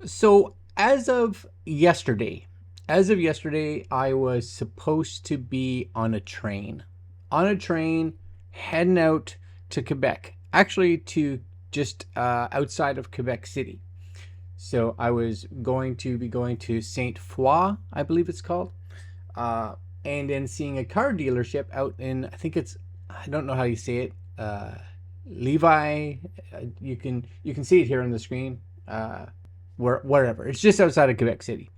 So as of yesterday, I was supposed to be on a train heading out to Quebec, actually to just outside of Quebec City. So I was going to be going to Saint Foy, I believe it's called, uh, and then seeing a car dealership out in, I think it's, I don't know how you say it, Levi. You can see it here on the screen. Wherever. It's just outside of Quebec City.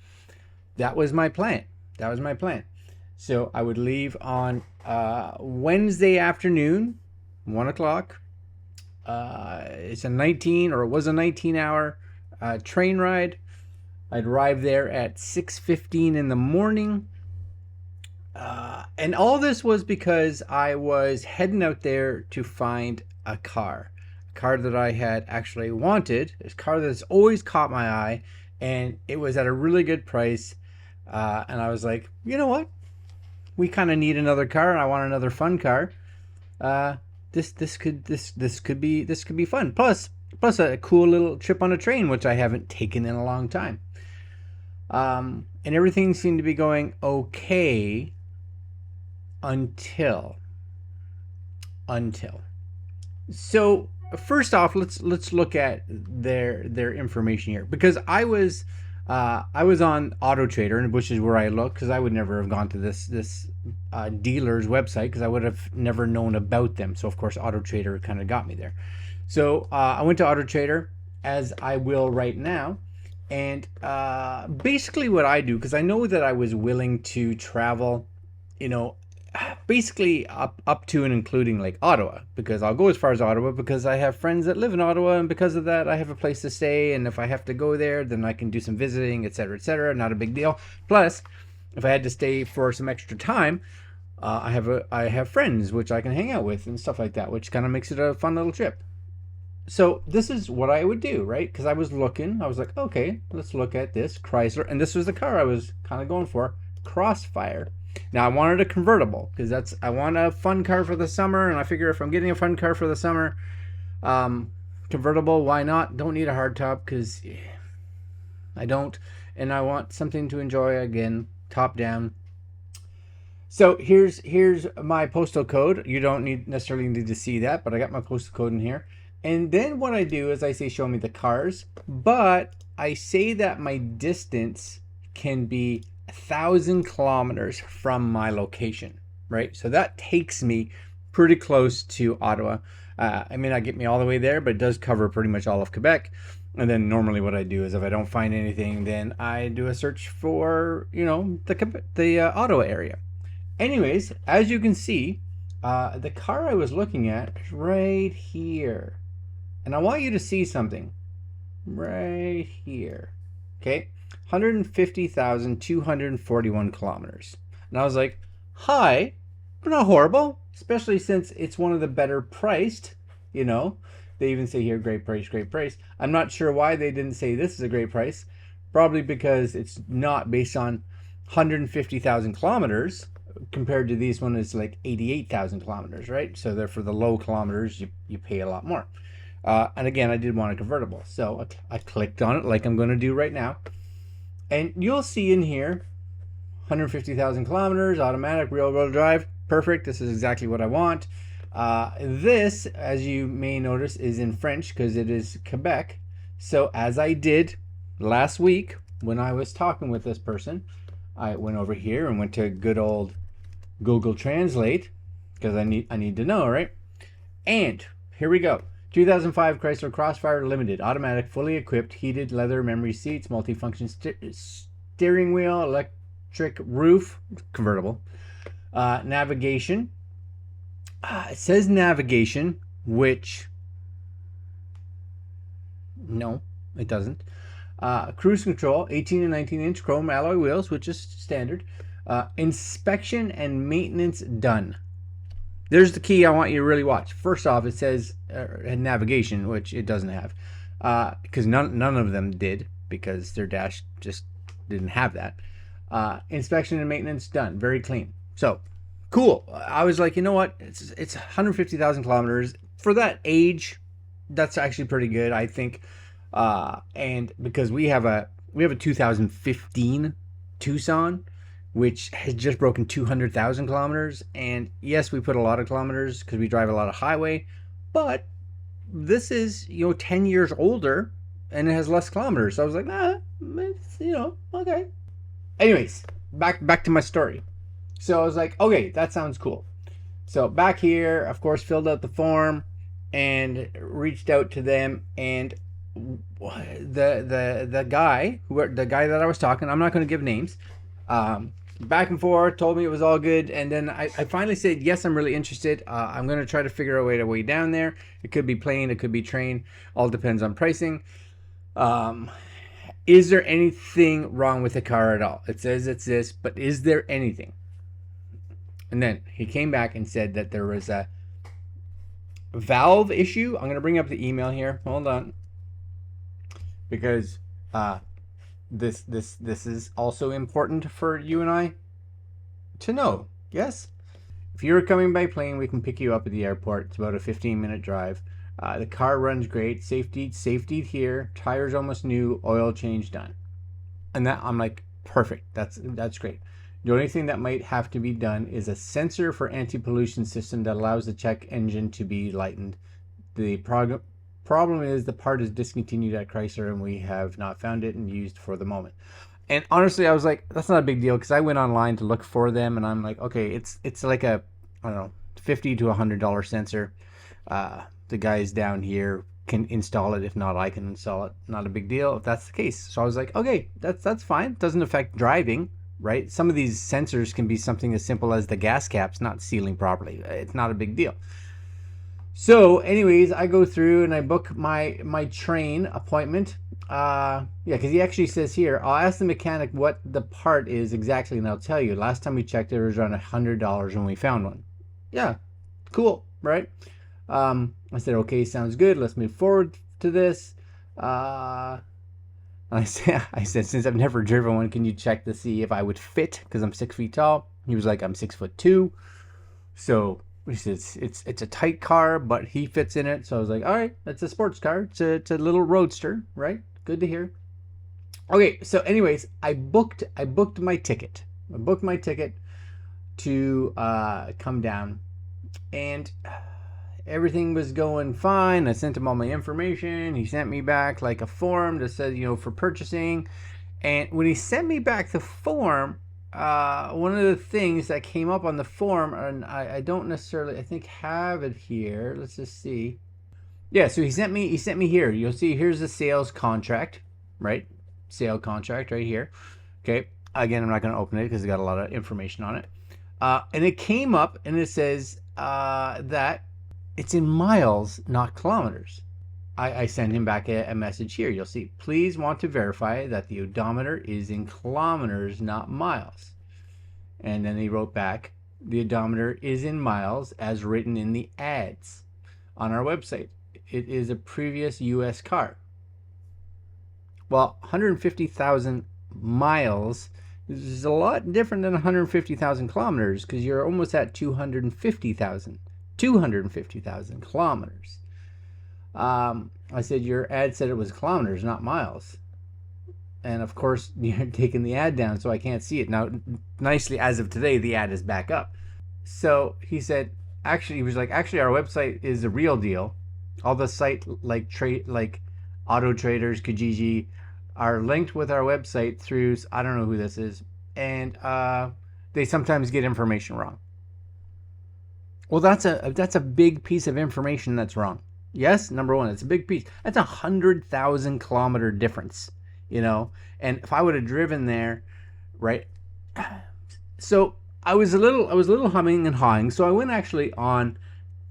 That was my plan. That was my plan. So I would leave on Wednesday afternoon, 1 o'clock. It's a 19, or it was a 19-hour train ride. I'd arrive there at 6:15 in the morning. And all this was because I was heading out there to find a car that I had actually wanted, a car that's always caught my eye, and it was at a really good price. And I was like, you know what? We kind of need another car, and I want another fun car. Uh, this could be fun. Plus a cool little trip on a train, which I haven't taken in a long time. And everything seemed to be going okay until until. So first off, let's look at their information here, because I was on Auto Trader, which is where I look, because I would never have gone to this dealer's website, because I would have never known about them. So of course Auto Trader kind of got me there. So I went to Auto Trader, as I will right now, and basically what I do, because I know that I was willing to travel, you know, basically up to and including like Ottawa, because I'll go as far as Ottawa because I have friends that live in Ottawa, and because of that I have a place to stay, and if I have to go there then I can do some visiting, etc., etc., not a big deal. Plus, if I had to stay for some extra time, I have friends which I can hang out with and stuff like that, which kind of makes it a fun little trip. So this is what I would do, right? Because I was like, okay, let's look at this Chrysler, and this was the car I was kind of going for, Crossfire. Now I wanted a convertible because I want a fun car for the summer, and I figure if I'm getting a fun car for the summer, um, convertible, why not? Don't need a hardtop because I don't, and I want something to enjoy again, top down. So here's my postal code. You don't necessarily need to see that, but I got my postal code in here. And then what I do is I say show me the cars, but I say that my distance can be 1,000 kilometers from my location, right? So that takes me pretty close to Ottawa. I may not get me all the way there, but it does cover pretty much all of Quebec. And then normally what I do is if I don't find anything, then I do a search for, the Ottawa area. Anyways, as you can see, the car I was looking at is right here. And I want you to see something right here. Okay? 150,241 kilometers. And I was like, hi, but not horrible, especially since it's one of the better priced, you know. They even say here, great price, great price. I'm not sure why they didn't say this is a great price. Probably because it's not based on 150,000 kilometers, compared to these one is like 88,000 kilometers, right? So therefore the low kilometers, you pay a lot more. And again, I did want a convertible. So I clicked on it like I'm going to do right now. And you'll see in here, 150,000 kilometers, automatic, rear-wheel drive. Perfect. This is exactly what I want. This, as you may notice, is in French because it is Quebec. So as I did last week when I was talking with this person, I went over here and went to good old Google Translate because I need to know, right? And here we go. 2005 Chrysler Crossfire Limited, automatic, fully equipped, heated leather memory seats, multifunction steering wheel, electric roof, convertible, navigation. It says navigation, which no, it doesn't. Cruise control, 18 and 19-inch chrome alloy wheels, which is standard. Inspection and maintenance done. There's the key I want you to really watch. First off, it says navigation, which it doesn't have, because none of them did, because their dash just didn't have that. Inspection and maintenance done, very clean. So cool. I was like, you know what? It's 150,000 kilometers for that age. That's actually pretty good, I think. And because we have a 2015 Tucson, which has just broken 200,000 kilometers. And yes, we put a lot of kilometers because we drive a lot of highway, but this is 10 years older and it has less kilometers. So I was like, it's, okay. Anyways, back to my story. So I was like, okay, that sounds cool. So back here, of course, filled out the form and reached out to them, and the guy that I was talking, I'm not going to give names, back and forth, told me it was all good, and then I finally said, yes, I'm really interested. I'm going to try to figure out a way down there. It could be plane, it could be train, all depends on pricing. Is there anything wrong with the car at all? It says it's this, but is there anything? And then he came back and said that there was a valve issue. I'm going to bring up the email here. Hold on. Because this is also important for you and I to know. Yes? If you're coming by plane, we can pick you up at the airport. It's about a 15-minute drive. The car runs great. Safety here. Tires almost new. Oil change done. And that, I'm like, perfect. That's great. The only thing that might have to be done is a sensor for anti-pollution system that allows the check engine to be lightened. The problem is the part is discontinued at Chrysler and we have not found it and used for the moment. And honestly, I was like, that's not a big deal, because I went online to look for them and I'm like, okay, it's like a, I don't know, $50 to $100 sensor. The guys down here can install it. If not, I can install it. Not a big deal if that's the case. So I was like, okay, that's fine. Doesn't affect driving. Right? Some of these sensors can be something as simple as the gas caps not sealing properly. It's not a big deal. So anyways, I go through and I book my train appointment. Because he actually says here, I'll ask the mechanic what the part is exactly and I'll tell you. Last time we checked, it was around $100 when we found one. Yeah, cool, right? I said, okay, sounds good. Let's move forward to this. I said, since I've never driven one, can you check to see if I would fit? Because I'm 6 feet tall. He was like, I'm 6'2". So he says it's a tight car, but he fits in it. So I was like, all right, that's a sports car. It's a little roadster, right? Good to hear. Okay, so anyways, I booked my ticket. I booked my ticket to come down, and everything was going fine. I sent him all my information. He sent me back like a form that said, for purchasing. And when he sent me back the form, one of the things that came up on the form, and I don't necessarily, I think, have it here. Let's just see. Yeah, so he sent me here. You'll see here's the sales contract, right? Sale contract right here. Okay. Again, I'm not going to open it because it's got a lot of information on it. And it came up and it says that it's in miles, not kilometers. I send him back a message here. You'll see, please want to verify that the odometer is in kilometers, not miles. And then he wrote back, the odometer is in miles as written in the ads on our website. It is a previous US car. Well, 150,000 miles is a lot different than 150,000 kilometers, because you're almost at 250,000 kilometers. I said, your ad said it was kilometers, not miles. And of course, you're taking the ad down, so I can't see it. Now, nicely, as of today, the ad is back up. So he said, actually, our website is the real deal. All the site like Auto Traders, Kijiji, are linked with our website through, I don't know who this is, and they sometimes get information wrong. Well, that's a big piece of information that's wrong. Yes, number one, it's a big piece. That's 100,000 kilometer difference, And if I would have driven there, right? So I was a little humming and hawing. So I went actually on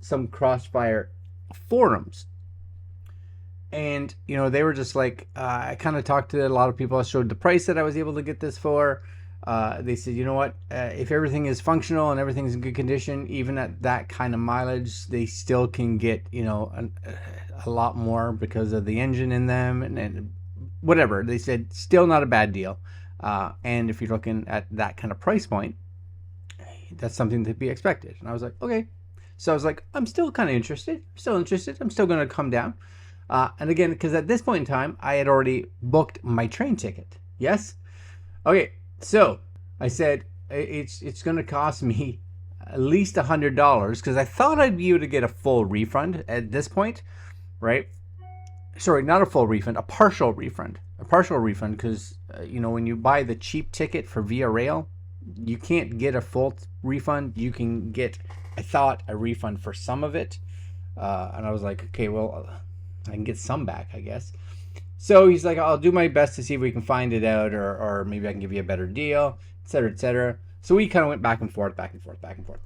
some Crossfire forums, and they were just like, I kind of talked to a lot of people. I showed the price that I was able to get this for. They said, you know what, if everything is functional and everything's in good condition, even at that kind of mileage, they still can get a lot more because of the engine in them and whatever. They said still not a bad deal, and if you're looking at that kind of price point, that's something to be expected. And I was like, okay. So I was like, I'm still kind of interested. I'm still going to come down. And again, because at this point in time, I had already booked my train ticket. Yes? Okay, so I said it's going to cost me at least $100 because I thought I'd be able to get a full refund at this point, right? Sorry, not a full refund, a partial refund. A partial refund because, when you buy the cheap ticket for Via Rail, you can't get a full refund. You can get, I thought, a refund for some of it. And I was like, okay, well, I can get some back, I guess. So he's like, I'll do my best to see if we can find it out, or maybe I can give you a better deal, et cetera, et cetera. So we kind of went back and forth, back and forth, back and forth.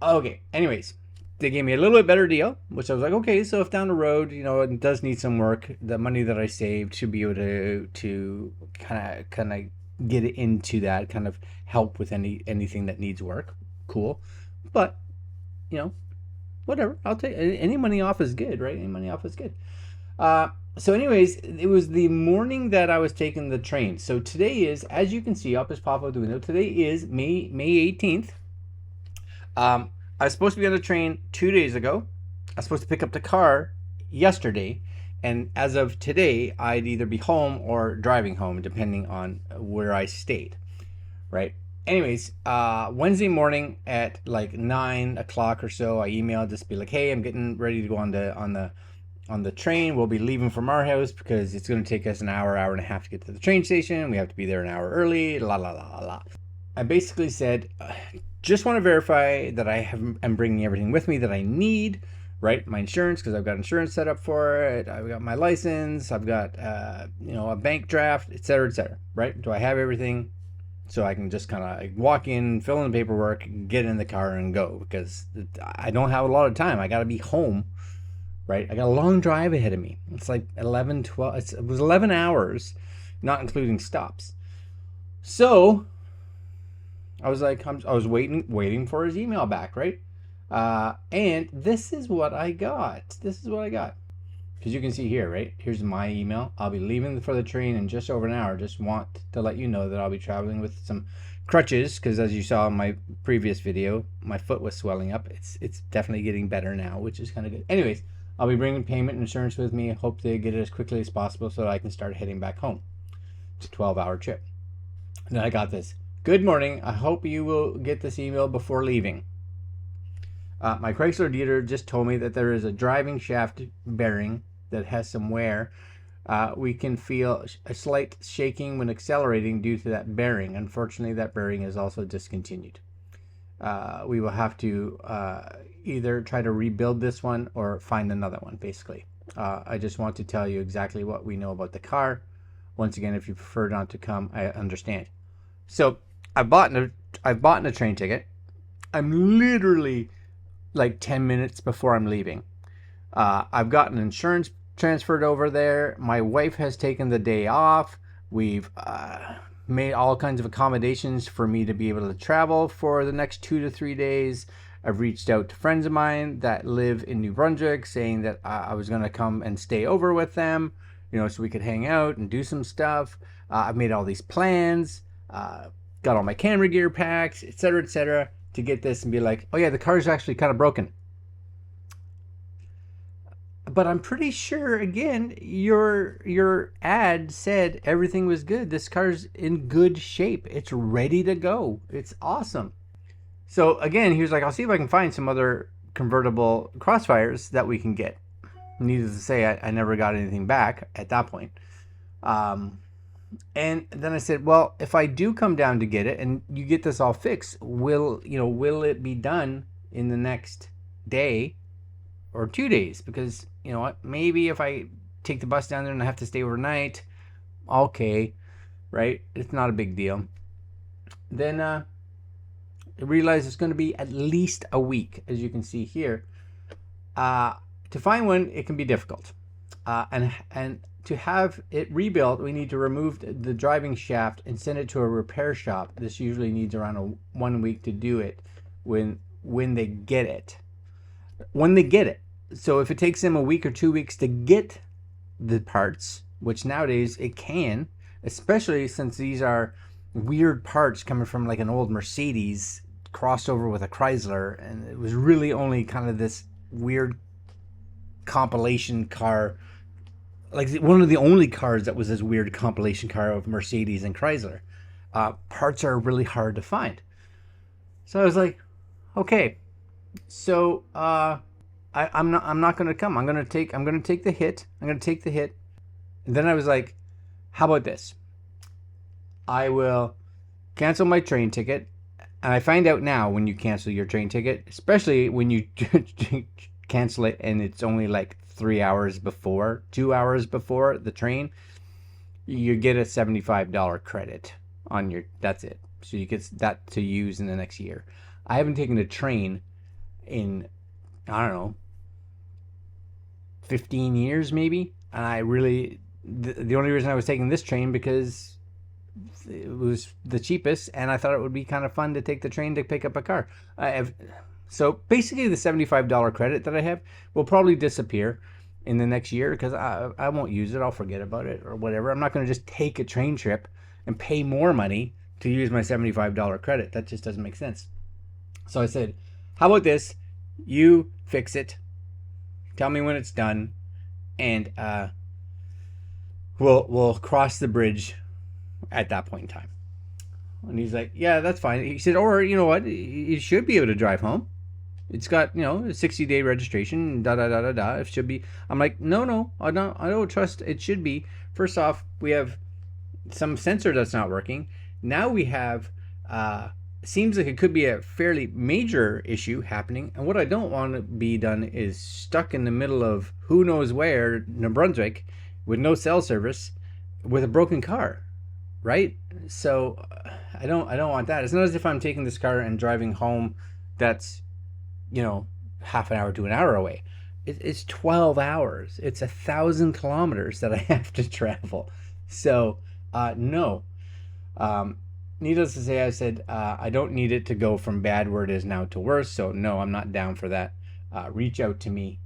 Okay, anyways, they gave me a little bit better deal, which I was like, okay, so if down the road, it does need some work, the money that I saved should be able to kind of get into that, kind of help with anything that needs work. Cool. But, whatever, I'll take any money off is good, right? Any money off is good. So anyways, it was the morning that I was taking the train. So today is, as you can see, I'll just pop out the window. Today is May 18th. I was supposed to be on the train 2 days ago. I was supposed to pick up the car yesterday. And as of today, I'd either be home or driving home, depending on where I stayed, right? Anyways, Wednesday morning at like 9 o'clock or so, I emailed just be like, hey, I'm getting ready to go on the train. We'll be leaving from our house because it's going to take us an hour and a half to get to the train station. We have to be there an hour early, la, la, la, la. I basically said, just want to verify that I'm bringing everything with me that I need, right? My insurance, because I've got insurance set up for it. I've got my license. I've got, a bank draft, et cetera, right? Do I have everything? So I can just kind of walk in, fill in the paperwork, get in the car and go, because I don't have a lot of time. I got to be home, right? I got a long drive ahead of me. It's like 11, 12, it was 11 hours, not including stops. So I was like, I was waiting for his email back, right? And this is what I got. Because you can see here, right? Here's my email. I'll be leaving for the train in just over an hour. Just want to let you know that I'll be traveling with some crutches, because as you saw in my previous video, my foot was swelling up. It's definitely getting better now, which is kind of good. Anyways, I'll be bringing payment and insurance with me. I hope they get it as quickly as possible so that I can start heading back home. It's a 12-hour trip. And then I got this. Good morning. I hope you will get this email before leaving. My Chrysler dealer just told me that there is a driving shaft bearing that has some wear. We can feel a slight shaking when accelerating due to that bearing. Unfortunately, that bearing is also discontinued. We will have to either try to rebuild this one or find another one, basically. I just want to tell you exactly what we know about the car. Once again, if you prefer not to come, I understand. So I've bought a train ticket. I'm literally like 10 minutes before I'm leaving. I've gotten insurance transferred over there. My wife has taken the day off. We've made all kinds of accommodations for me to be able to travel for the next 2 to 3 days. I've reached out to friends of mine that live in New Brunswick saying that I was going to come and stay over with them, so we could hang out and do some stuff. I've made all these plans, got all my camera gear packed, et cetera, to get this and be like, oh yeah, the car's actually kind of broken. But I'm pretty sure, again, your ad said everything was good. This car's in good shape. It's ready to go. It's awesome. So again, he was like, I'll see if I can find some other convertible Crossfires that we can get. Needless to say, I never got anything back at that point. And then I said, well, if I do come down to get it and you get this all fixed, will it be done in the next day or 2 days? Because, maybe if I take the bus down there and I have to stay overnight, okay, right? It's not a big deal. Then I realized it's going to be at least a week, as you can see here. To find one, it can be difficult. And to have it rebuilt, we need to remove the driving shaft and send it to a repair shop. This usually needs around 1 week to do it when they get it. So if it takes them a week or 2 weeks to get the parts, which nowadays it can, especially since these are weird parts coming from like an old Mercedes crossed over with a Chrysler, and it was really only kind of this weird compilation car like one of the only cars that was this weird compilation car of Mercedes and Chrysler. Parts are really hard to find. So I was like, okay, so I'm not gonna come. I'm gonna take the hit. I'm gonna take the hit. And then I was like, how about this? I will cancel my train ticket. And I find out now when you cancel your train ticket, especially when you cancel it and it's only like 2 hours before the train, you get a $75 credit on your, that's it. So you get that to use in the next year. I haven't taken a train in, I don't know, 15 years maybe. And I really, the only reason I was taking this train because it was the cheapest, and I thought it would be kind of fun to take the train to pick up a car. So basically the $75 credit that I have will probably disappear in the next year because I won't use it. I'll forget about it or whatever. I'm not going to just take a train trip and pay more money to use my $75 credit. That just doesn't make sense. So I said, how about this? You fix it. Tell me when it's done, and we'll cross the bridge at that point in time. And he's like, yeah, that's fine. He said, or you know what? You should be able to drive home. It's got, a 60-day registration, It should be. I'm like, no, I don't trust it should be. First off, we have some sensor that's not working. Now we have, seems like it could be a fairly major issue happening. And what I don't want to be done is stuck in the middle of who knows where, New Brunswick, with no cell service, with a broken car, right? So I don't want that. It's not as if I'm taking this car and driving home. That's, half an hour to an hour away. It's 12 hours. It's 1,000 kilometers that I have to travel. So no. Needless to say, I said I don't need it to go from bad where it is now to worse. So no, I'm not down for that. Reach out to me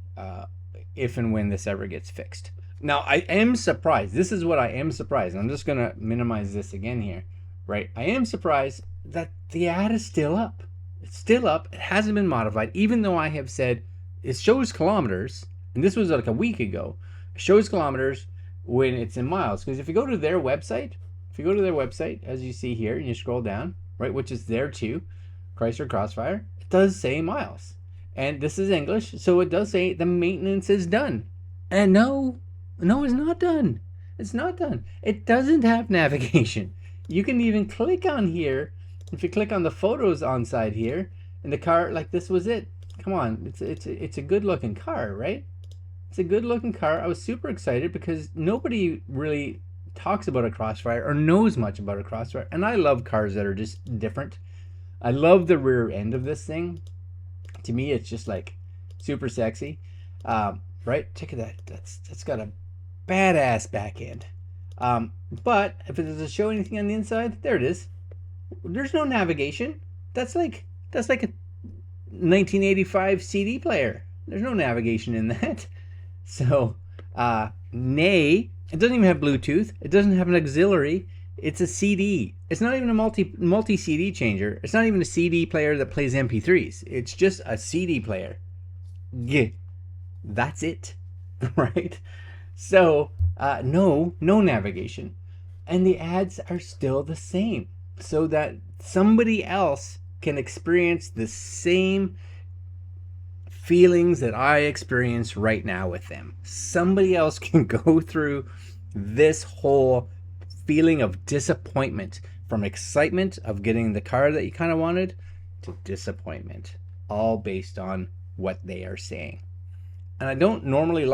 if and when this ever gets fixed. Now, I am surprised. This is what I am surprised. I'm just going to minimize this again here, right? I am surprised that the ad is still up. It's still up. It hasn't been modified, even though I have said it shows kilometers, and this was like a week ago. It shows kilometers when it's in miles. Because if you go to their website, as you see here, and you scroll down, right, which is there too, Chrysler Crossfire, it does say miles. And this is English, so it does say the maintenance is done. And no, it's not done. It's not done. It doesn't have navigation. You can even click on here. If you click on the photos on side here, and the car, like this was it. Come on, it's a good looking car, right? It's a good looking car. I was super excited because nobody really talks about a Crossfire or knows much about a Crossfire. And I love cars that are just different. I love the rear end of this thing. To me, it's just like super sexy. Right? Check it out. That's got a badass back end. But if it doesn't show anything on the inside, there it is. There's no navigation. That's like a 1985 CD player. There's no navigation in that. So, nay, it doesn't even have Bluetooth. It doesn't have an auxiliary. It's a CD. It's not even a multi CD changer. It's not even a CD player that plays MP3s. It's just a CD player. Yeah, that's it, right? So, no navigation, and the ads are still the same, so that somebody else can experience the same feelings that I experience right now with them. Somebody else can go through this whole feeling of disappointment, from excitement of getting the car that you kind of wanted to disappointment, all based on what they are saying. And I don't normally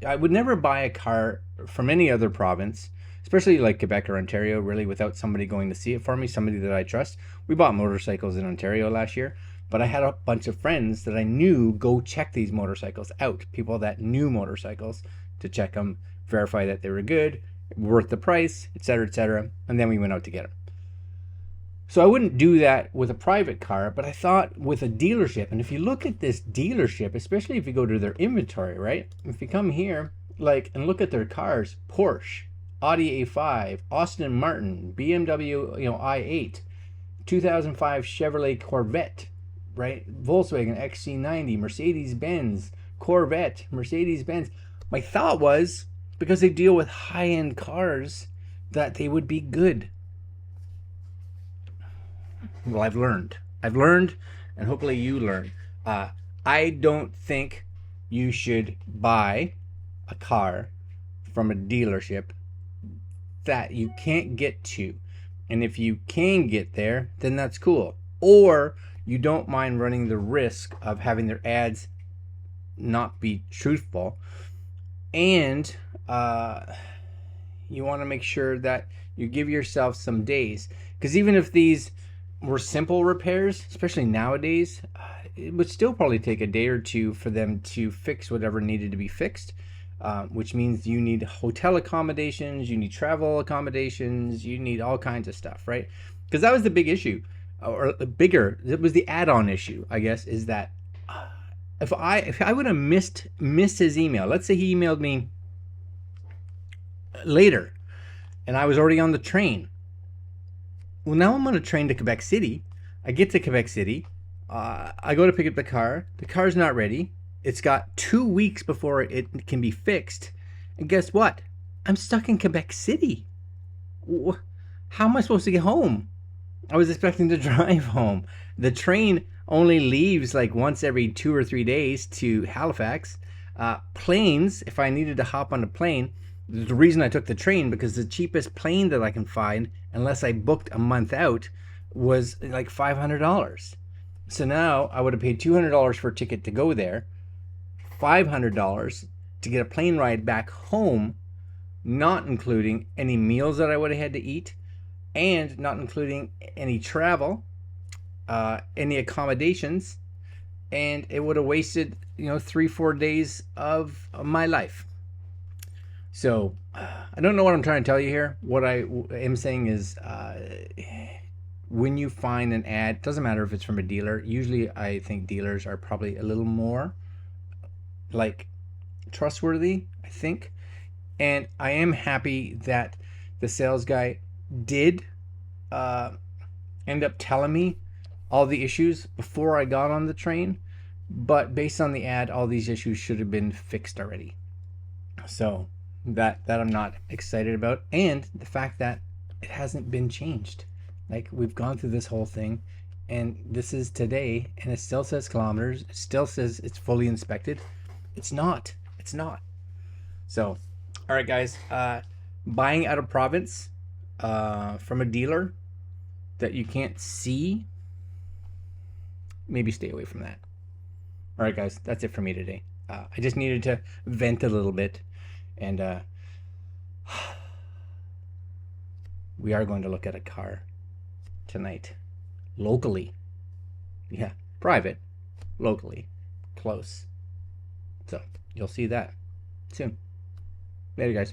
I would never buy a car from any other province, especially like Quebec or Ontario, really, without somebody going to see it for me, somebody that I trust. We bought motorcycles in Ontario last year, but I had a bunch of friends that I knew go check these motorcycles out, people that knew motorcycles, to check them, verify that they were good, worth the price, etc., and then we went out to get them. So I wouldn't do that with a private car, but I thought with a dealership, and if you look at this dealership, especially if you go to their inventory, right? If you come here, and look at their cars, Porsche, Audi A5, Aston Martin, BMW, i8, 2005 Chevrolet Corvette, right? Volkswagen XC90, Mercedes-Benz, Corvette, Mercedes-Benz. My thought was, because they deal with high-end cars that they would be good. Well, I've learned, and hopefully you learn. I don't think you should buy a car from a dealership that you can't get to. And if you can get there, then that's cool. Or you don't mind running the risk of having their ads not be truthful. And you want to make sure that you give yourself some days. Because even if these were simple repairs, especially nowadays, it would still probably take a day or two for them to fix whatever needed to be fixed. Which means you need hotel accommodations, you need travel accommodations, you need all kinds of stuff, right? Because that was the big issue, or bigger. It was the add-on issue, I guess, is that if I would have missed his email, let's say he emailed me later, and I was already on the train. Well, now I'm on a train to Quebec City. I get to Quebec City. I go to pick up the car. The car's not ready. It's got 2 weeks before it can be fixed. And guess what? I'm stuck in Quebec City. How am I supposed to get home? I was expecting to drive home. The train only leaves like once every 2 or 3 days to Halifax. Planes, if I needed to hop on a plane, the reason I took the train, because the cheapest plane that I can find, unless I booked a month out, was like $500. So now I would have paid $200 for a ticket to go there, $500 to get a plane ride back home, not including any meals that I would have had to eat, and not including any travel, any accommodations, and it would have wasted 3-4 days of my life. So I don't know what I'm trying to tell you here. What I am saying is, when you find an ad, doesn't matter if it's from a dealer. Usually I think dealers are probably a little more like trustworthy, I think. And I am happy that the sales guy did end up telling me all the issues before I got on the train. But based on the ad, all these issues should have been fixed already. So that I'm not excited about. And the fact that it hasn't been changed. Like, we've gone through this whole thing, and this is today, and it still says kilometers. It still says it's fully inspected. It's not. So, all right, guys. Buying out of province from a dealer that you can't see, maybe stay away from that. All right, guys. That's it for me today. I just needed to vent a little bit, and we are going to look at a car tonight, locally. Yeah, private, locally, close. So you'll see that soon. Later, guys.